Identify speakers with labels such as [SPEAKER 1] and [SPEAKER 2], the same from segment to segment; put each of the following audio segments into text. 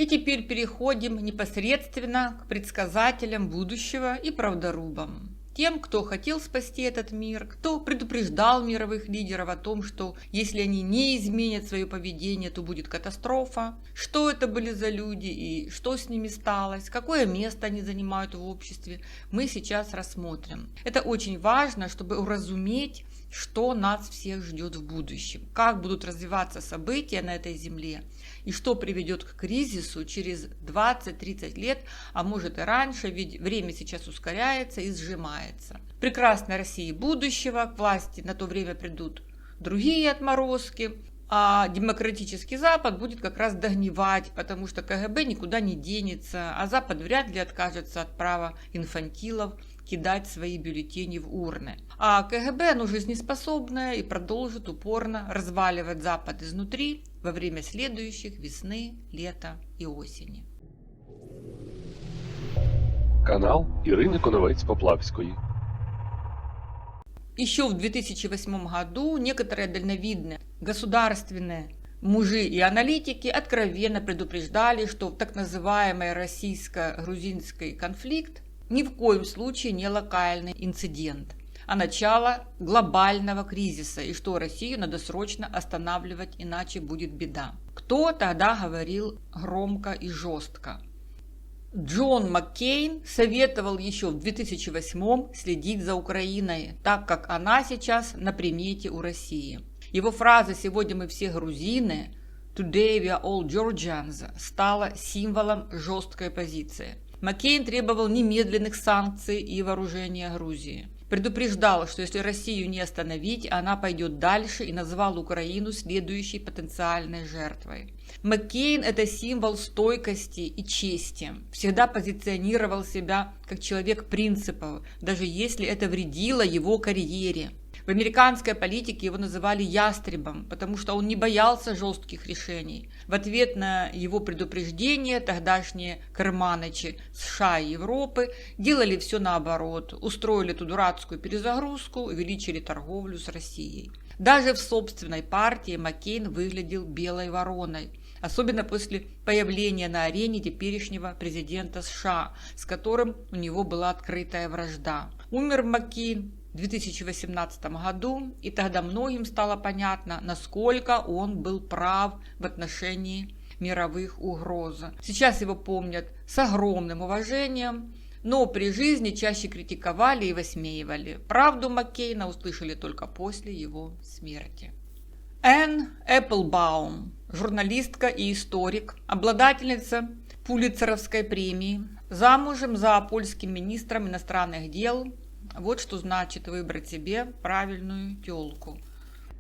[SPEAKER 1] И теперь переходим непосредственно к предсказателям будущего и правдорубам. Тем, кто хотел спасти этот мир, кто предупреждал мировых лидеров о том, что если они не изменят свое поведение, то будет катастрофа, что это были за люди и что с ними сталось, какое место они занимают в обществе, мы сейчас рассмотрим. Это очень важно, чтобы уразуметь, что нас всех ждет в будущем, как будут развиваться события на этой земле и что приведет к кризису через 20-30 лет, а может и раньше, ведь время сейчас ускоряется и сжимается. В прекрасной России будущего к власти на то время придут другие отморозки, а демократический Запад будет как раз догнивать, потому что КГБ никуда не денется, а Запад вряд ли откажется от права инфантилов кидать свои бюллетени в урны. А КГБ, оно жизнеспособное и продолжит упорно разваливать Запад изнутри во время следующих весны, лета и осени.
[SPEAKER 2] Канал Ірини Коновець-Поплавської.
[SPEAKER 1] Еще в 2008 году некоторые дальновидные государственные мужи и аналитики откровенно предупреждали, что так называемый российско-грузинский конфликт ни в коем случае не локальный инцидент, а начало глобального кризиса, и что Россию надо срочно останавливать, иначе будет беда. Кто тогда говорил громко и жестко? Джон Маккейн советовал еще в 2008 следить за Украиной, так как она сейчас на примете у России. Его фраза «Сегодня мы все грузины», «Today we are all Georgians» стала символом жесткой позиции. Маккейн требовал немедленных санкций и вооружения Грузии. Предупреждал, что если Россию не остановить, она пойдет дальше, и назвал Украину следующей потенциальной жертвой. Маккейн – это символ стойкости и чести. Всегда позиционировал себя как человек принципов, даже если это вредило его карьере. В американской политике его называли ястребом, потому что он не боялся жестких решений. В ответ на его предупреждение тогдашние керманычи США и Европы делали все наоборот, устроили эту дурацкую перезагрузку, увеличили торговлю с Россией. Даже в собственной партии Маккейн выглядел белой вороной, особенно после появления на арене теперешнего президента США, с которым у него была открытая вражда. Умер Маккейн в 2018 году, и тогда многим стало понятно, насколько он был прав в отношении мировых угроз. Сейчас его помнят с огромным уважением, но при жизни чаще критиковали и высмеивали. Правду Маккейна услышали только после его смерти. Энн Эпплбаум, журналистка и историк, обладательница Пулитцеровской премии, замужем за польским министром иностранных дел. Вот что значит выбрать себе правильную тёлку.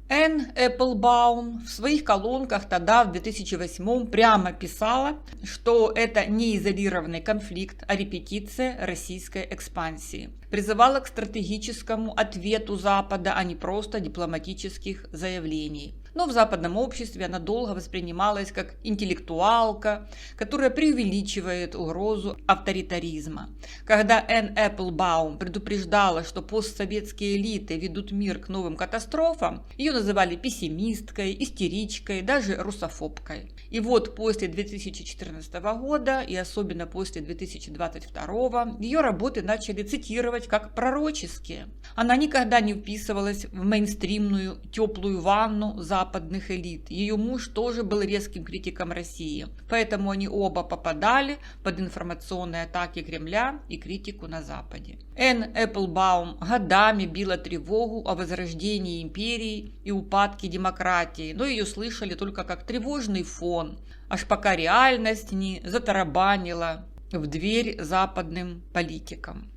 [SPEAKER 1] Энн Эпплбаум в своих колонках тогда, в 2008 прямо писала, что это не изолированный конфликт, а репетиция российской экспансии. Призывала к стратегическому ответу Запада, а не просто дипломатических заявлений. Но в западном обществе она долго воспринималась как интеллектуалка, которая преувеличивает угрозу авторитаризма. Когда Энн Эпплбаум предупреждала, что постсоветские элиты ведут мир к новым катастрофам, ее называли пессимисткой, истеричкой, даже русофобкой. И вот после 2014 года и особенно после 2022 ее работы начали цитировать как пророческие. Она никогда не вписывалась в мейнстримную теплую ванну западных элит. Ее муж тоже был резким критиком России, поэтому они оба попадали под информационные атаки Кремля и критику на Западе. Энн Эпплбаум годами била тревогу о возрождении империи и упадке демократии, но ее слышали только как тревожный фон, аж пока реальность не затарабанила в дверь западным политикам.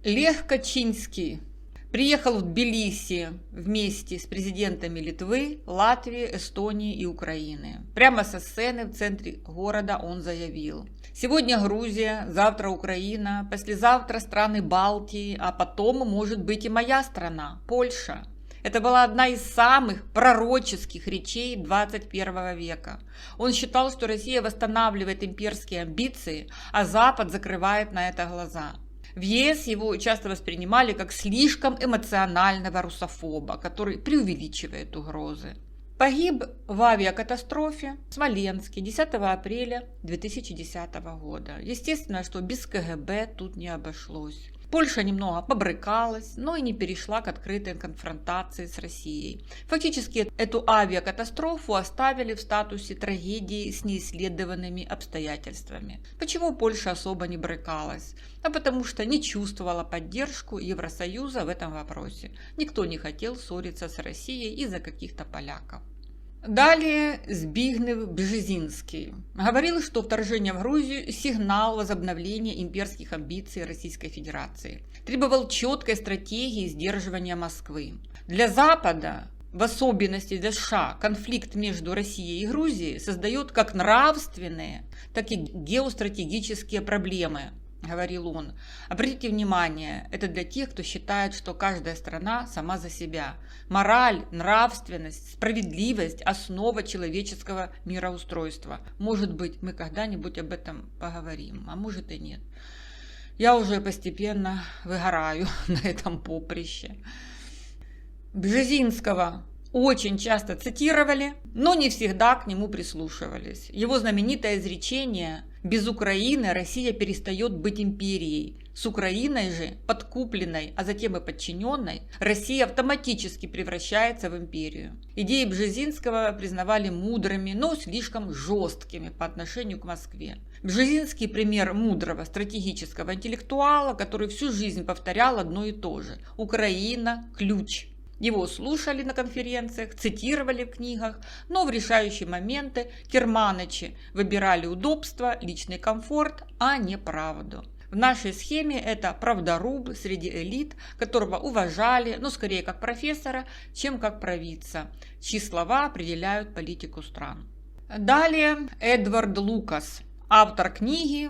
[SPEAKER 1] Лех Качинский приехал в Тбилиси вместе с президентами Литвы, Латвии, Эстонии и Украины. Прямо со сцены в центре города он заявил: «Сегодня Грузия, завтра Украина, послезавтра страны Балтии, а потом, может быть, и моя страна, Польша». Это была одна из самых пророческих речей 21 века. Он считал, что Россия восстанавливает имперские амбиции, а Запад закрывает на это глаза. В ЕС его часто воспринимали как слишком эмоционального русофоба, который преувеличивает угрозы. Погиб в авиакатастрофе в Смоленске 10 апреля 2010 года. Естественно, что без КГБ тут не обошлось. Польша немного побрыкалась, но и не перешла к открытой конфронтации с Россией. Фактически эту авиакатастрофу оставили в статусе трагедии с неисследованными обстоятельствами. Почему Польша особо не брыкалась? А потому что не чувствовала поддержку Евросоюза в этом вопросе. Никто не хотел ссориться с Россией из-за каких-то поляков. Далее Збигнев Бжезинский говорил, что вторжение в Грузию – сигнал возобновления имперских амбиций Российской Федерации. Требовал четкой стратегии сдерживания Москвы. Для Запада, в особенности для США, конфликт между Россией и Грузией создает как нравственные, так и геостратегические проблемы, говорил он. Обратите внимание, это для тех, кто считает, что каждая страна сама за себя. Мораль, нравственность, справедливость – основа человеческого мироустройства. Может быть, мы когда-нибудь об этом поговорим, а может и нет. Я уже постепенно выгораю на этом поприще. Бжезинского очень часто цитировали, но не всегда к нему прислушивались. Его знаменитое изречение «Без Украины Россия перестает быть империей. С Украиной же, подкупленной, а затем и подчиненной, Россия автоматически превращается в империю». Идеи Бжезинского признавали мудрыми, но слишком жесткими по отношению к Москве. Бжезинский пример мудрого стратегического интеллектуала, который всю жизнь повторял одно и то же: «Украина – ключ». Его слушали на конференциях, цитировали в книгах, но в решающие моменты керманычи выбирали удобство, личный комфорт, а не правду. В нашей схеме это правдоруб среди элит, которого уважали, но скорее как профессора, чем как провидца, чьи слова определяют политику стран. Далее Эдвард Лукас, автор книги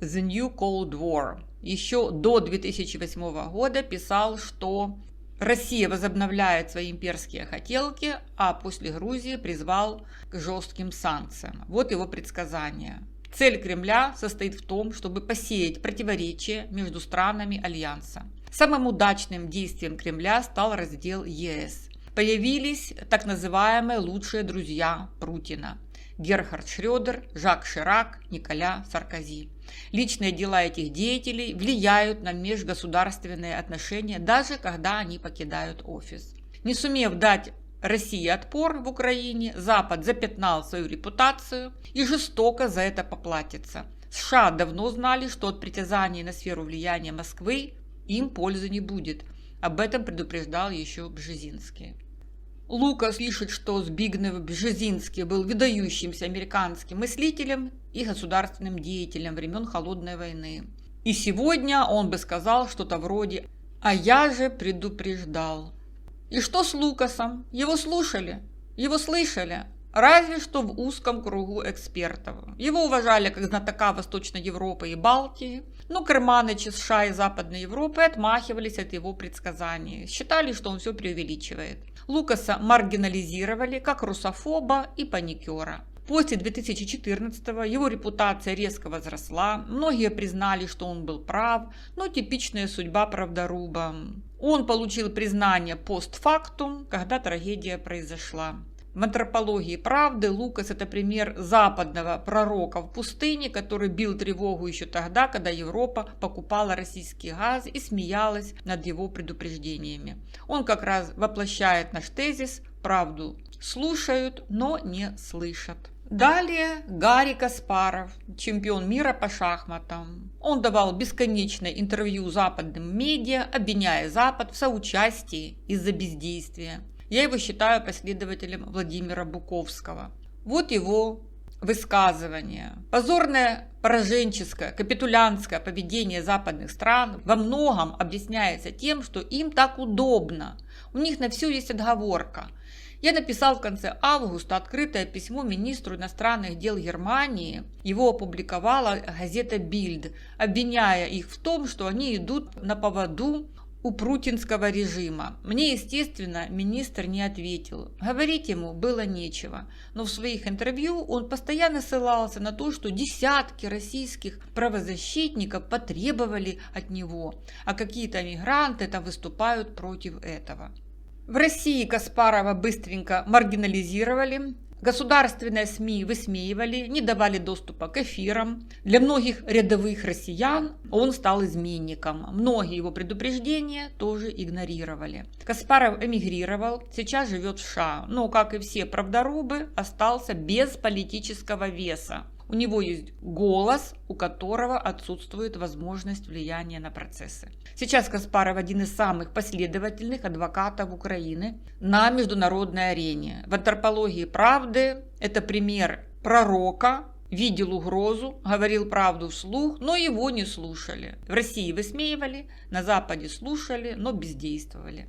[SPEAKER 1] «The New Cold War». Еще до 2008 года писал, что Россия возобновляет свои имперские хотелки, а после Грузии призвал к жестким санкциям. Вот его предсказание. Цель Кремля состоит в том, чтобы посеять противоречия между странами Альянса. Самым удачным действием Кремля стал раздел ЕС. Появились так называемые лучшие друзья Путина – Герхард Шрёдер, Жак Ширак, Николя Саркози. Личные дела этих деятелей влияют на межгосударственные отношения, даже когда они покидают офис. Не сумев дать России отпор в Украине, Запад запятнал свою репутацию и жестоко за это поплатится. США давно знали, что от притязаний на сферу влияния Москвы им пользы не будет. Об этом предупреждал еще Бжезинский. Лукас пишет, что Збигнев Бжезинский был выдающимся американским мыслителем и государственным деятелем времен Холодной войны. И сегодня он бы сказал что-то вроде «А я же предупреждал». И что с Лукасом? Его слушали? Его слышали? Разве что в узком кругу экспертов. Его уважали как знатока Восточной Европы и Балтии, но керманычи США и Западной Европы отмахивались от его предсказаний, считали, что он все преувеличивает. Лукаса маргинализировали как русофоба и паникера. После 2014-го его репутация резко возросла, многие признали, что он был прав, но типичная судьба правдоруба. Он получил признание постфактум, когда трагедия произошла. В антропологии правды Лукас – это пример западного пророка в пустыне, который бил тревогу еще тогда, когда Европа покупала российский газ и смеялась над его предупреждениями. Он как раз воплощает наш тезис «правду слушают, но не слышат». Далее Гарри Каспаров, чемпион мира по шахматам. Он давал бесконечное интервью западным медиа, обвиняя Запад в соучастии из-за бездействия. Я его считаю последователем Владимира Буковского. Вот его высказывание. Позорное пораженческое, капитулянское поведение западных стран во многом объясняется тем, что им так удобно. У них на все есть отговорка. Я написал в конце августа открытое письмо министру иностранных дел Германии. Его опубликовала газета «Бильд», обвиняя их в том, что они идут на поводу у путинского режима. Мне, естественно, министр не ответил. Говорить ему было нечего. Но в своих интервью он постоянно ссылался на то, что десятки российских правозащитников потребовали от него, а какие-то мигранты там выступают против этого. В России Каспарова быстренько маргинализировали. Государственные СМИ высмеивали, не давали доступа к эфирам. Для многих рядовых россиян он стал изменником. Многие его предупреждения тоже игнорировали. Каспаров эмигрировал, сейчас живет в США, но, как и все правдорубы, остался без политического веса. У него есть голос, у которого отсутствует возможность влияния на процессы. Сейчас Каспаров один из самых последовательных адвокатов Украины на международной арене. В антропологии правды это пример пророка, видел угрозу, говорил правду вслух, но его не слушали. В России высмеивали, на Западе слушали, но бездействовали.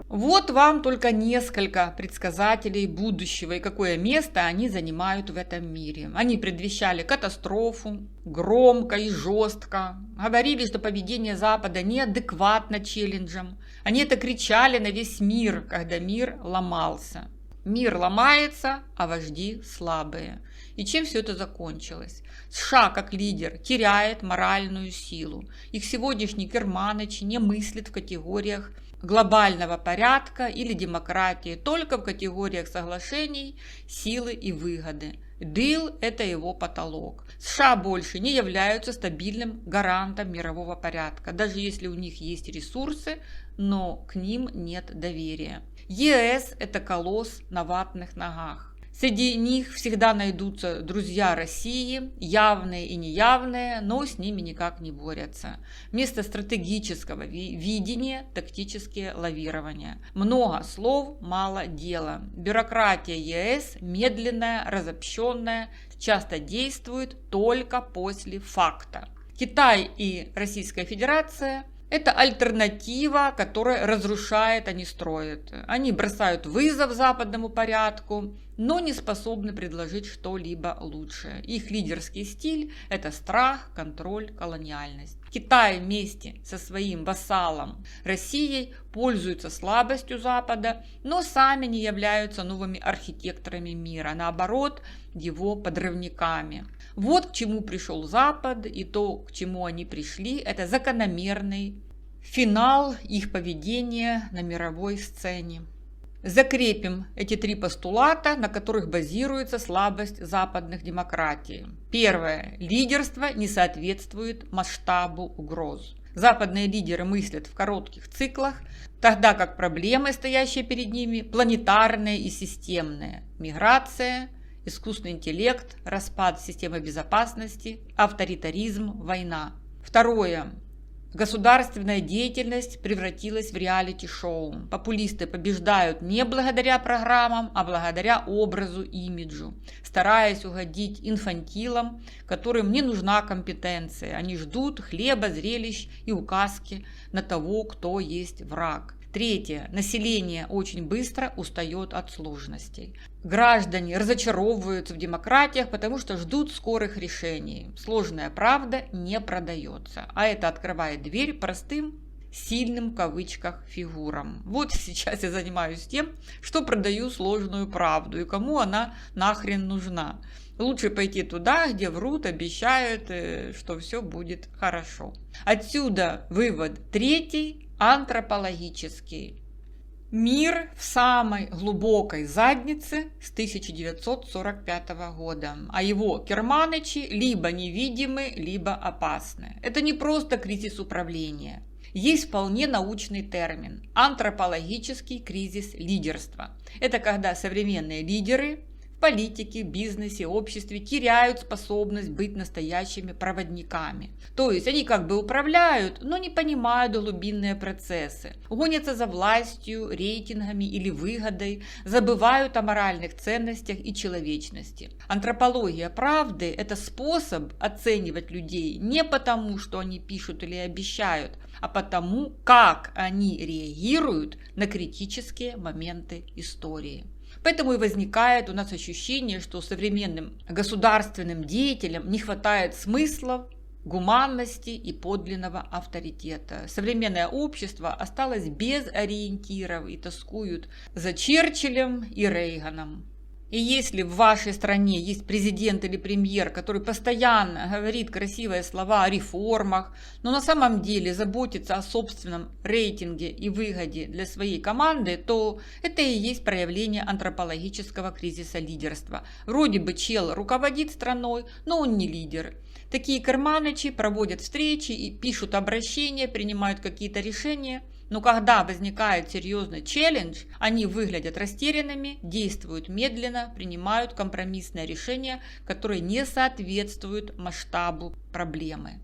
[SPEAKER 1] Вот вам только несколько предсказателей будущего и какое место они занимают в этом мире. Они предвещали катастрофу, громко и жестко, говорили, что поведение Запада неадекватно челленджам. Они это кричали на весь мир, когда мир ломался. Мир ломается, а вожди слабые. И чем все это закончилось? США как лидер теряет моральную силу. Их сегодняшний Керманыч не мыслит в категориях глобального порядка или демократии, только в категориях соглашений, силы и выгоды. Дил – это его потолок. США больше не являются стабильным гарантом мирового порядка, даже если у них есть ресурсы, но к ним нет доверия. ЕС – это колосс на ватных ногах. Среди них всегда найдутся друзья России, явные и неявные, но с ними никак не борются. Вместо стратегического видения – тактические лавирования. Много слов, мало дела. Бюрократия ЕС медленная, разобщенная, часто действует только после факта. Китай и Российская Федерация – это альтернатива, которая разрушает, а не строит. Они бросают вызов западному порядку, но не способны предложить что-либо лучшее. Их лидерский стиль – это страх, контроль, колониальность. Китай вместе со своим вассалом Россией пользуются слабостью Запада, но сами не являются новыми архитекторами мира, наоборот, его подрывниками. Вот к чему пришел Запад, и то, к чему они пришли, это закономерный финал их поведения на мировой сцене. Закрепим эти три постулата, на которых базируется слабость западных демократий. Первое. Лидерство не соответствует масштабу угроз. Западные лидеры мыслят в коротких циклах, тогда как проблемы, стоящие перед ними, планетарные и системные. Миграция, искусственный интеллект, распад системы безопасности, авторитаризм, война. Второе. Государственная деятельность превратилась в реалити-шоу. Популисты побеждают не благодаря программам, а благодаря образу, имиджу, стараясь угодить инфантилам, которым не нужна компетенция. Они ждут хлеба, зрелищ и указки на того, кто есть враг. Третье. Население очень быстро устает от сложностей. Граждане разочаровываются в демократиях, потому что ждут скорых решений. Сложная правда не продается, а это открывает дверь простым, сильным в кавычках фигурам. Вот сейчас я занимаюсь тем, что продаю сложную правду и кому она нахрен нужна. Лучше пойти туда, где врут, обещают, что все будет хорошо. Отсюда вывод третий. Антропологический. Мир в самой глубокой заднице с 1945 года, а его керманычи либо невидимы, либо опасны. Это не просто кризис управления. Есть вполне научный термин – антропологический кризис лидерства. Это когда современные лидеры в политике, бизнесе, обществе теряют способность быть настоящими проводниками. То есть они как бы управляют, но не понимают глубинные процессы. Гонятся за властью, рейтингами или выгодой, забывают о моральных ценностях и человечности. Антропология правды – это способ оценивать людей не потому, что они пишут или обещают, а потому, как они реагируют на критические моменты истории. Поэтому и возникает у нас ощущение, что современным государственным деятелям не хватает смыслов, гуманности и подлинного авторитета. Современное общество осталось без ориентиров и тоскуют за Черчиллем и Рейганом. И если в вашей стране есть президент или премьер, который постоянно говорит красивые слова о реформах, но на самом деле заботится о собственном рейтинге и выгоде для своей команды, то это и есть проявление антропологического кризиса лидерства. Вроде бы чел руководит страной, но он не лидер. Такие карманычи проводят встречи и пишут обращения, принимают какие-то решения. Но когда возникает серьезный челлендж, они выглядят растерянными, действуют медленно, принимают компромиссные решения, которые не соответствуют масштабу проблемы.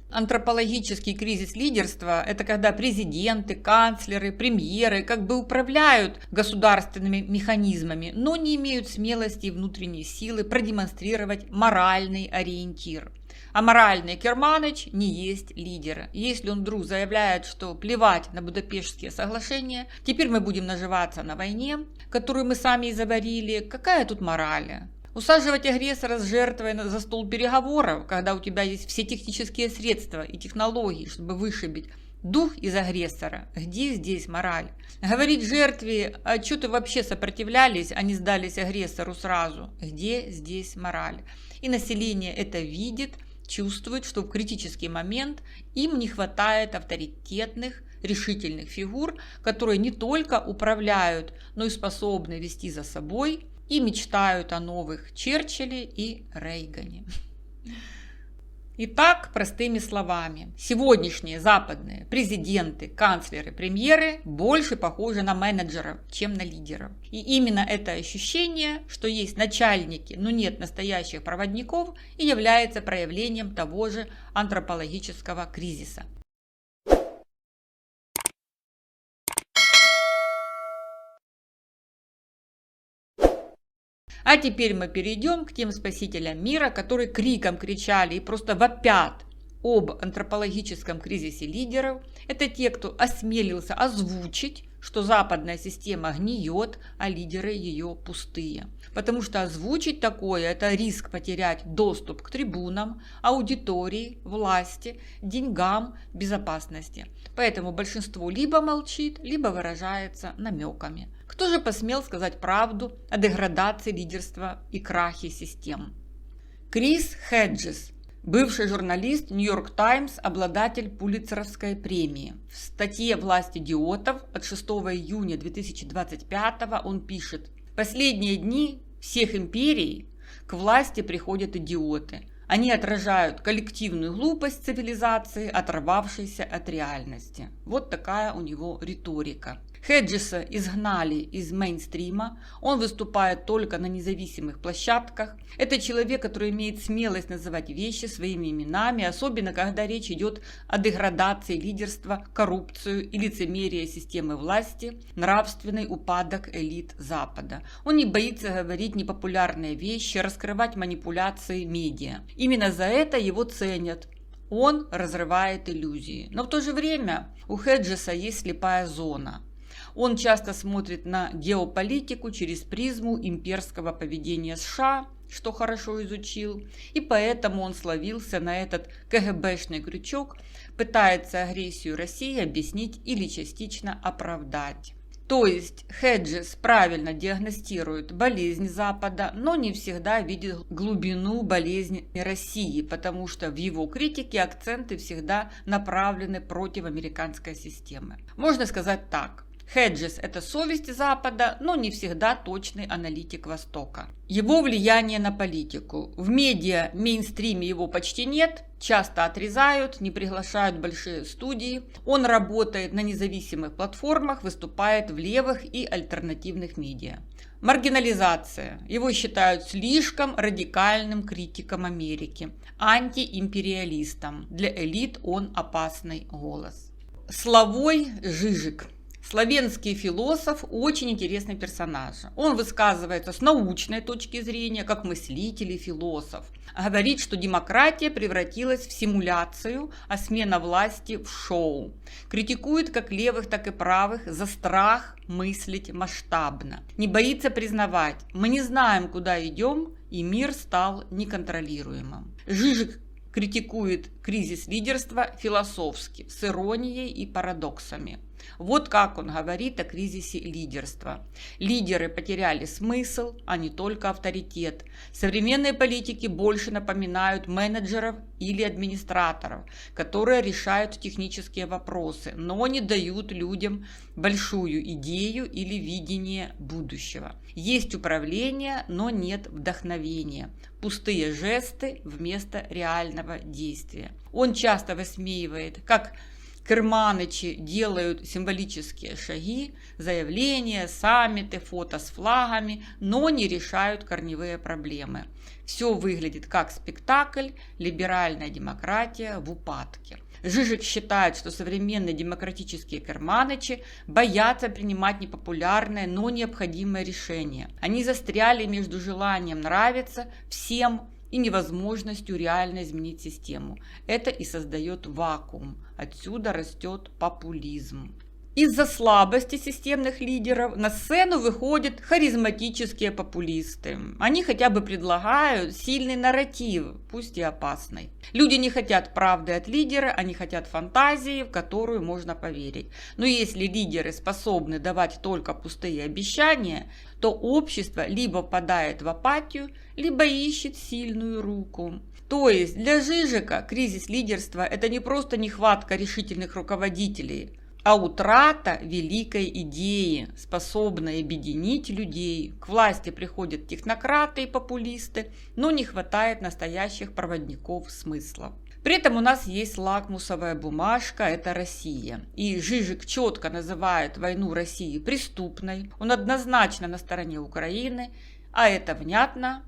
[SPEAKER 1] Антропологический кризис лидерства – это когда президенты, канцлеры, премьеры как бы управляют государственными механизмами, но не имеют смелости и внутренней силы продемонстрировать моральный ориентир. А моральный Керманыч не есть лидер. Если он вдруг заявляет, что плевать на Будапештские соглашения, теперь мы будем наживаться на войне, которую мы сами и заварили, какая тут мораль? Усаживать агрессора с жертвой за стол переговоров, когда у тебя есть все технические средства и технологии, чтобы вышибить дух из агрессора, где здесь мораль? Говорить жертве, а что ты вообще сопротивлялись, а не сдались агрессору сразу, где здесь мораль? И население это видит, чувствует, что в критический момент им не хватает авторитетных, решительных фигур, которые не только управляют, но и способны вести за собой и мечтают о новых Черчилле и Рейгане. Итак, простыми словами, сегодняшние западные президенты, канцлеры, премьеры больше похожи на менеджеров, чем на лидеров. И именно это ощущение, что есть начальники, но нет настоящих проводников, и является проявлением того же антропологического кризиса. А теперь мы перейдем к тем спасителям мира, которые криком кричали и просто вопят об антропологическом кризисе лидеров. Это те, кто осмелился озвучить, что западная система гниет, а лидеры ее пустые. Потому что озвучить такое – это риск потерять доступ к трибунам, аудитории, власти, деньгам, безопасности. Поэтому большинство либо молчит, либо выражается намеками. Кто же посмел сказать правду о деградации лидерства и крахе систем? Крис Хеджес, бывший журналист Нью-Йорк Таймс, обладатель Пулитцеровской премии. В статье «Власть идиотов» от 6 июня 2025 он пишет: «Последние дни всех империй к власти приходят идиоты. Они отражают коллективную глупость цивилизации, оторвавшейся от реальности». Вот такая у него риторика. Хеджеса изгнали из мейнстрима, он выступает только на независимых площадках. Это человек, который имеет смелость называть вещи своими именами, особенно когда речь идет о деградации лидерства, коррупцию и лицемерие системы власти, нравственный упадок элит Запада. Он не боится говорить непопулярные вещи, раскрывать манипуляции медиа. Именно за это его ценят. Он разрывает иллюзии. Но в то же время у Хеджеса есть слепая зона. Он часто смотрит на геополитику через призму имперского поведения США, что хорошо изучил, и поэтому он словился на этот КГБшный крючок, пытается агрессию России объяснить или частично оправдать. То есть Хеджес правильно диагностирует болезнь Запада, но не всегда видит глубину болезни России, потому что в его критике акценты всегда направлены против американской системы. Можно сказать так. Хеджес – это совесть Запада, но не всегда точный аналитик Востока. Его влияние на политику. В медиа мейнстриме его почти нет, часто отрезают, не приглашают в большие студии. Он работает на независимых платформах, выступает в левых и альтернативных медиа. Маргинализация. Его считают слишком радикальным критиком Америки, антиимпериалистом. Для элит он опасный голос. Славой Жижик. Славянский философ, очень интересный персонаж. Он высказывается с научной точки зрения, как мыслитель и философ. Говорит, что демократия превратилась в симуляцию, а смена власти в шоу. Критикует как левых, так и правых за страх мыслить масштабно. Не боится признавать: мы не знаем, куда идем, и мир стал неконтролируемым. Жижик критикует кризис лидерства философски, с иронией и парадоксами. Вот как он говорит о кризисе лидерства. Лидеры потеряли смысл, а не только авторитет. Современные политики больше напоминают менеджеров или администраторов, которые решают технические вопросы, но не дают людям большую идею или видение будущего. Есть управление, но нет вдохновения. Пустые жесты вместо реального действия. Он часто высмеивает, как керманычи делают символические шаги, заявления, саммиты, фото с флагами, но не решают корневые проблемы. Все выглядит как спектакль, либеральная демократия в упадке. Жижик считает, что современные демократические керманычи боятся принимать непопулярные, но необходимые решения. Они застряли между желанием нравиться всем и невозможностью реально изменить систему. Это и создает вакуум. Отсюда растет популизм. Из-за слабости системных лидеров на сцену выходят харизматические популисты. Они хотя бы предлагают сильный нарратив, пусть и опасный. Люди не хотят правды от лидера, они хотят фантазии, в которую можно поверить. Но если лидеры способны давать только пустые обещания, то общество либо впадает в апатию, либо ищет сильную руку. То есть для Жижика кризис лидерства – это не просто нехватка решительных руководителей, а утрата великой идеи, способной объединить людей. К власти приходят технократы и популисты, но не хватает настоящих проводников смысла. При этом у нас есть лакмусовая бумажка – это Россия. И Жижик четко называет войну России преступной. Он однозначно на стороне Украины, а это внятно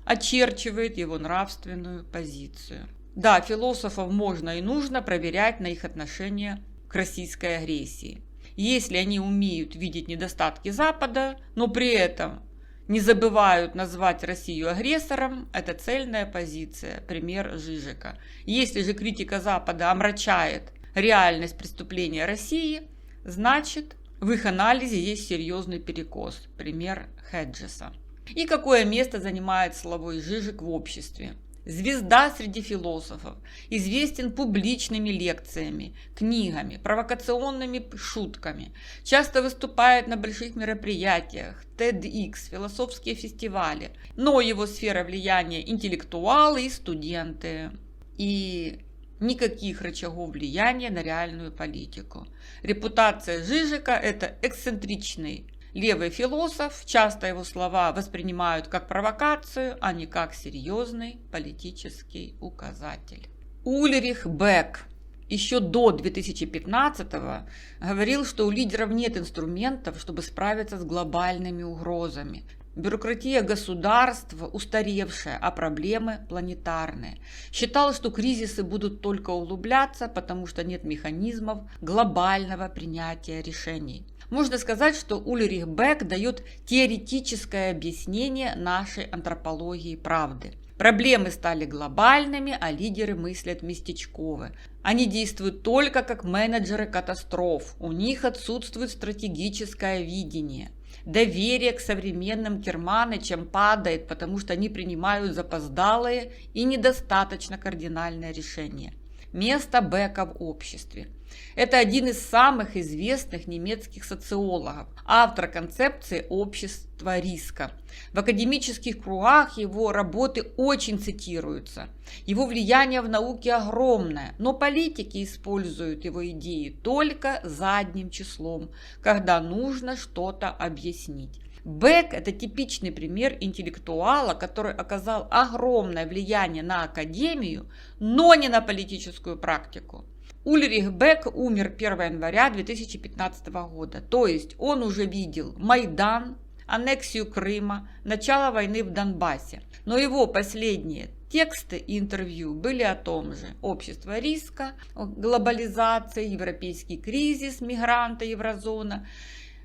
[SPEAKER 1] очерчивает его нравственную позицию. Да, философов можно и нужно проверять на их отношение к российской агрессии. Если они умеют видеть недостатки Запада, но при этом не забывают назвать Россию агрессором, это цельная позиция, пример Жижика. Если же критика Запада омрачает реальность преступления России, значит в их анализе есть серьезный перекос, пример Хеджеса. И какое место занимает Славой Жижик в обществе? Звезда среди философов, известен публичными лекциями, книгами, провокационными шутками, часто выступает на больших мероприятиях, TEDx, философские фестивали, но его сфера влияния – интеллектуалы и студенты, и никаких рычагов влияния на реальную политику. Репутация Жижика – это эксцентричный левый философ, часто его слова воспринимают как провокацию, а не как серьезный политический указатель. Ульрих Бек еще до 2015-го говорил, что у лидеров нет инструментов, чтобы справиться с глобальными угрозами. Бюрократия государства устаревшая, а проблемы планетарные. Считал, что кризисы будут только углубляться, потому что нет механизмов глобального принятия решений. Можно сказать, что Ульрих Бек дает теоретическое объяснение нашей антропологии правды. Проблемы стали глобальными, а лидеры мыслят местечково. Они действуют только как менеджеры катастроф. У них отсутствует стратегическое видение. Доверие к современным керманычам падает, потому что они принимают запоздалые и недостаточно кардинальные решения. Место Бека в обществе. Это один из самых известных немецких социологов, автор концепции общества риска. В академических кругах его работы очень цитируются. Его влияние в науке огромное, но политики используют его идеи только задним числом, когда нужно что-то объяснить. Бек – это типичный пример интеллектуала, который оказал огромное влияние на академию, но не на политическую практику. Ульрих Бек умер 1 января 2015 года, то есть он уже видел Майдан, аннексию Крыма, начало войны в Донбассе. Но его последние тексты и интервью были о том же: общество риска, глобализация, европейский кризис, мигранты, еврозона,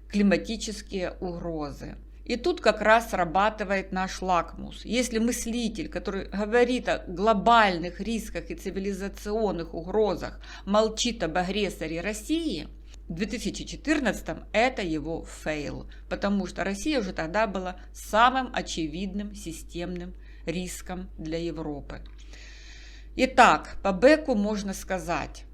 [SPEAKER 1] климатические угрозы. И тут как раз срабатывает наш лакмус. Если мыслитель, который говорит о глобальных рисках и цивилизационных угрозах, молчит об агрессоре России, в 2014-м это его фейл, потому что Россия уже тогда была самым очевидным системным риском для Европы. Итак, по Беку можно сказать.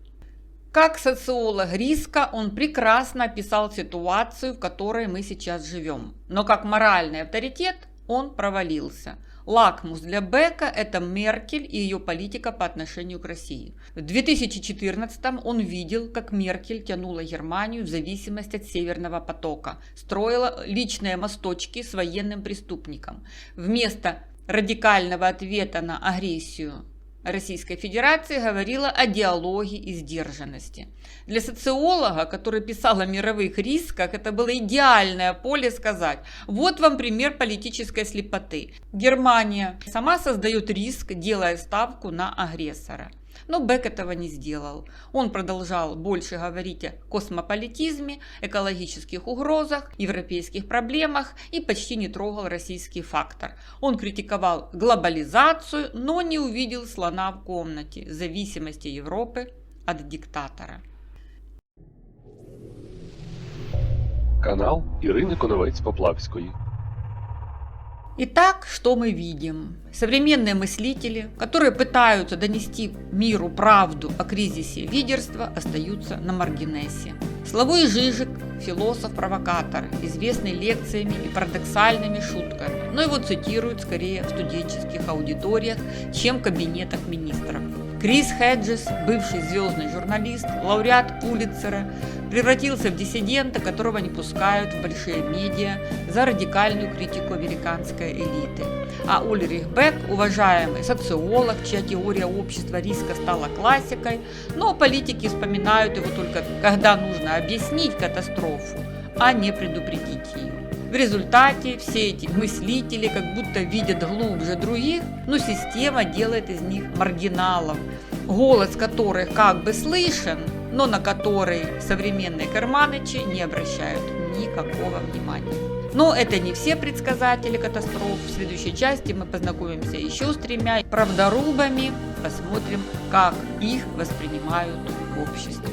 [SPEAKER 1] Как социолог риска он прекрасно описал ситуацию, в которой мы сейчас живем. Но как моральный авторитет он провалился. Лакмус для Бека – это Меркель и ее политика по отношению к России. В 2014-м он видел, как Меркель тянула Германию в зависимость от Северного потока, строила личные мосточки с военным преступником. Вместо радикального ответа на агрессию Российской Федерации говорила о диалоге и сдержанности. Для социолога, который писал о мировых рисках, это было идеальное поле сказать: вот вам пример политической слепоты. Германия сама создает риск, делая ставку на агрессора. Но Бек этого не сделал. Он продолжал больше говорить о космополитизме, экологических угрозах, европейских проблемах и почти не трогал российский фактор. Он критиковал глобализацию, но не увидел слона в комнате – зависимости Европы от диктатора.
[SPEAKER 2] Канал Ірини Коновець-Поплавської.
[SPEAKER 1] Итак, что мы видим? Современные мыслители, которые пытаются донести миру правду о кризисе лидерства, остаются на маргинесе. Славой Жижик – философ-провокатор, известный лекциями и парадоксальными шутками, но его цитируют скорее в студенческих аудиториях, чем в кабинетах министров. Крис Хеджес, бывший звездный журналист, лауреат Пулитцера, превратился в диссидента, которого не пускают в большие медиа за радикальную критику американской элиты. А Ульрих Бек, уважаемый социолог, чья теория общества риска стала классикой, но политики вспоминают его только когда нужно объяснить катастрофу, а не предупредить ее. В результате все эти мыслители как будто видят глубже других, но система делает из них маргиналов, голос которых как бы слышен, но на который современные карманычи не обращают никакого внимания. Но это не все предсказатели катастроф. В следующей части мы познакомимся еще с 3 правдорубами, посмотрим, как их воспринимают в обществе.